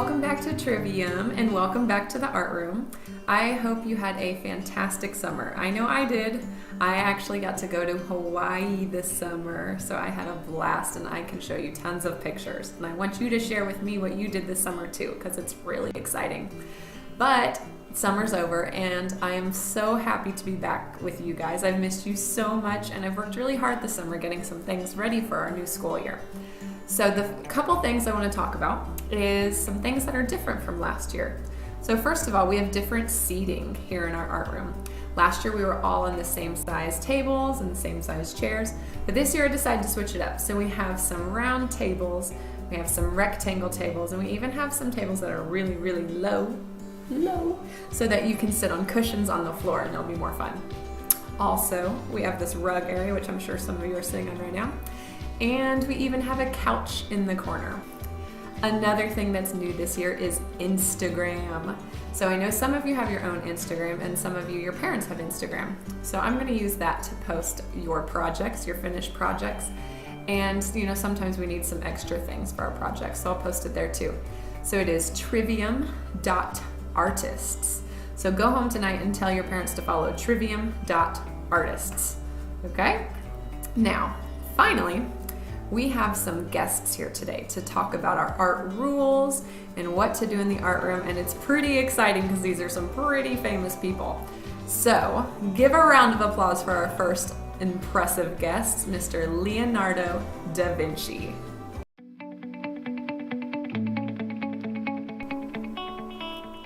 Welcome back to Trivium and welcome back to the art room. I hope you had a fantastic summer. I know I did. I actually got to go to Hawaii this summer, so I had a blast and I can show you tons of pictures. And I want you to share with me what you did this summer too, because it's really exciting. But summer's over and I am so happy to be back with you guys. I've missed you so much and I've worked really hard this summer getting some things ready for our new school year. So the couple things I want to talk about is some things that are different from last year. So first of all, we have different seating here in our art room. Last year we were all on the same size tables and the same size chairs, but this year I decided to switch it up. So we have some round tables, we have some rectangle tables, and we even have some tables that are really, really low, so that you can sit on cushions on the floor and it'll be more fun. Also, we have this rug area, which I'm sure some of you are sitting on right now. And we even have a couch in the corner. Another thing that's new this year is Instagram. So I know some of you have your own Instagram and some of you, your parents have Instagram. So I'm gonna use that to post your projects, your finished projects. And sometimes we need some extra things for our projects, so I'll post it there too. So it is trivium.artists. So go home tonight and tell your parents to follow trivium.artists, okay? Now, finally, we have some guests here today to talk about our art rules and what to do in the art room, and it's pretty exciting because these are some pretty famous people. So give a round of applause for our first impressive guest, Mr. Leonardo da Vinci.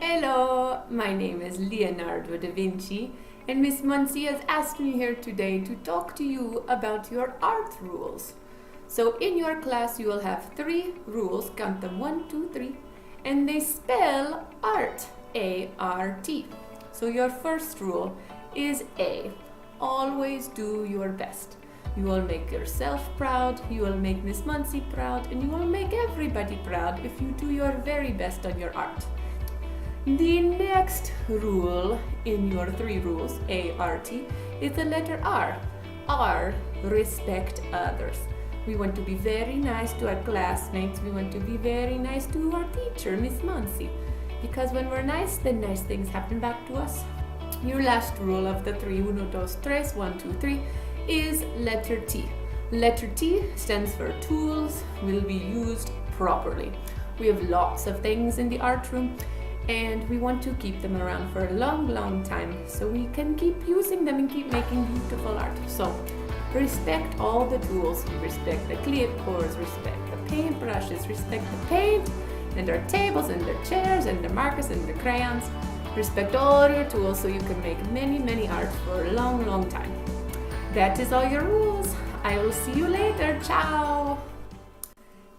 Hello, my name is Leonardo da Vinci, and Miss Muncie has asked me here today to talk to you about your art rules. So in your class you will have 3 rules, count them 1, 2, 3, and they spell art, A-R-T. So your first rule is A, always do your best. You will make yourself proud, you will make Miss Muncie proud, and you will make everybody proud if you do your very best on your art. The next rule in your 3 rules, A-R-T, is the letter R. R, respect others. We want to be very nice to our classmates. We want to be very nice to our teacher, Miss Muncie. Because when we're nice, then nice things happen back to us. Your last rule of the 3, 1, 2, 3, 1, 2, 3, is letter T. Letter T stands for tools will be used properly. We have lots of things in the art room, and we want to keep them around for a long, long time so we can keep using them and keep making beautiful art. So respect all the tools. Respect the clipboards, respect the paintbrushes, respect the paint and our tables and the chairs and the markers and the crayons. Respect all your tools so you can make many, many art for a long, long time. That is all your rules. I will see you later. Ciao.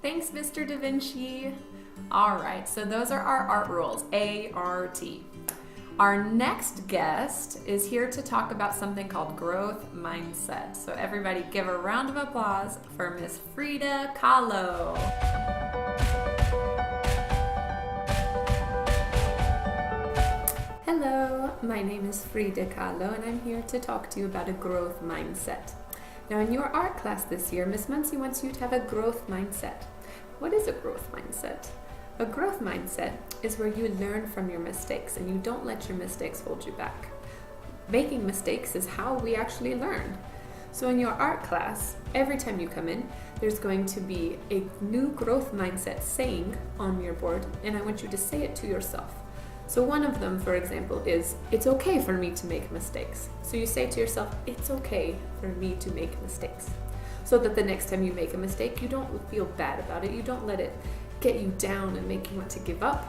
Thanks, Mr. Da Vinci. All right, so those are our art rules, A-R-T. Our next guest is here to talk about something called growth mindset. So everybody give a round of applause for Miss Frida Kahlo. Hello, my name is Frida Kahlo and I'm here to talk to you about a growth mindset. Now in your art class this year, Miss Muncie wants you to have a growth mindset. What is a growth mindset? A growth mindset is where you learn from your mistakes and you don't let your mistakes hold you back. Making mistakes is how we actually learn. So in your art class, every time you come in, there's going to be a new growth mindset saying on your board, and I want you to say it to yourself. So one of them, for example, is, it's okay for me to make mistakes. So you say to yourself, it's okay for me to make mistakes. So that the next time you make a mistake, you don't feel bad about it. You don't let it get you down and make you want to give up.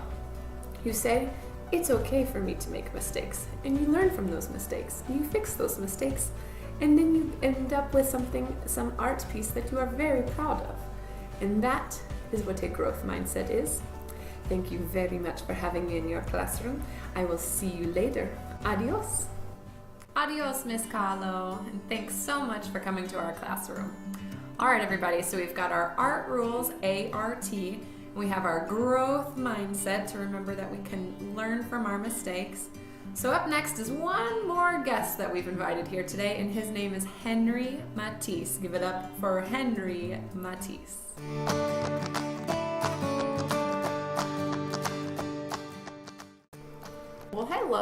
You say, it's okay for me to make mistakes. And you learn from those mistakes. And you fix those mistakes. And then you end up with some art piece that you are very proud of. And that is what a growth mindset is. Thank you very much for having me in your classroom. I will see you later. Adios. Adios, Miss Kahlo, and thanks so much for coming to our classroom. All right, everybody, so we've got our art rules, A-R-T. We have our growth mindset to remember that we can learn from our mistakes. So up next is one more guest that we've invited here today, and his name is Henry Matisse. Give it up for Henry Matisse.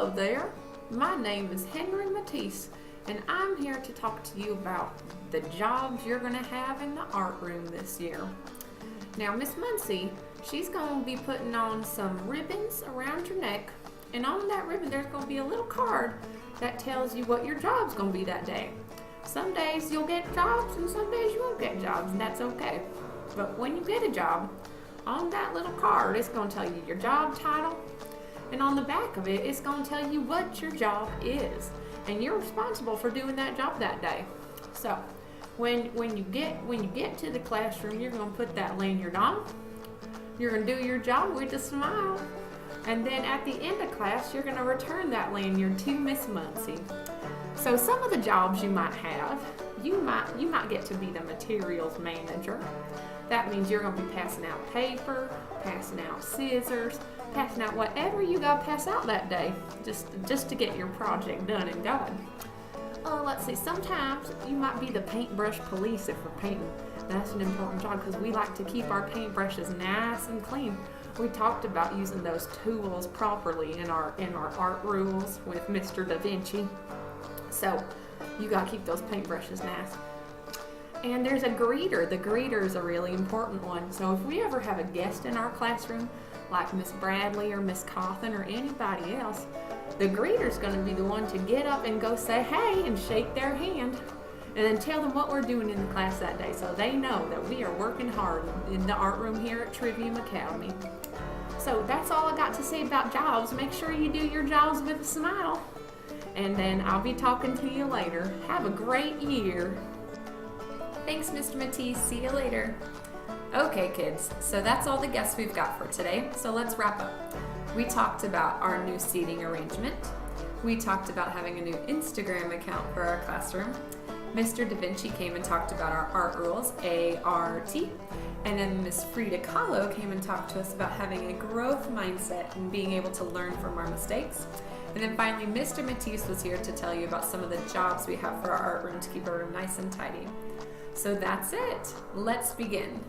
Hello there, my name is Henry Matisse, and I'm here to talk to you about the jobs you're going to have in the art room this year. Now, Miss Muncie, she's going to be putting on some ribbons around your neck, and on that ribbon there's going to be a little card that tells you what your job's going to be that day. Some days you'll get jobs and some days you won't get jobs, and that's okay. But when you get a job, on that little card it's going to tell you your job title, and on the back of it it's going to tell you what your job is, and you're responsible for doing that job that day. So when you get to the classroom, you're going to put that lanyard on, you're going to do your job with a smile, and then at the end of class you're going to return that lanyard to Miss Muncie. So some of the jobs you might have, you might get to be the materials manager. That means you're going to be passing out paper, passing out scissors, passing out whatever you got to pass out that day, just to get your project done and going. Let's see, sometimes you might be the paintbrush police if we're painting. That's an important job because we like to keep our paintbrushes nice and clean. We talked about using those tools properly in our art rules with Mr. Da Vinci. So you got to keep those paintbrushes nice. And there's a greeter. The greeter is a really important one. So if we ever have a guest in our classroom, like Miss Bradley or Miss Cawthon or anybody else, the greeter's going to be the one to get up and go say hey and shake their hand, and then tell them what we're doing in the class that day, so they know that we are working hard in the art room here at Trivium Academy. So that's all I got to say about jobs. Make sure you do your jobs with a smile, and then I'll be talking to you later. Have a great year. Thanks, Mr. Matisse. See you later. Okay, kids, so that's all the guests we've got for today, so let's wrap up. We talked about our new seating arrangement. We talked about having a new Instagram account for our classroom. Mr. Da Vinci came and talked about our art rules, A-R-T. And then Miss Frida Kahlo came and talked to us about having a growth mindset and being able to learn from our mistakes. And then finally, Mr. Matisse was here to tell you about some of the jobs we have for our art room to keep our room nice and tidy. So that's it. Let's begin.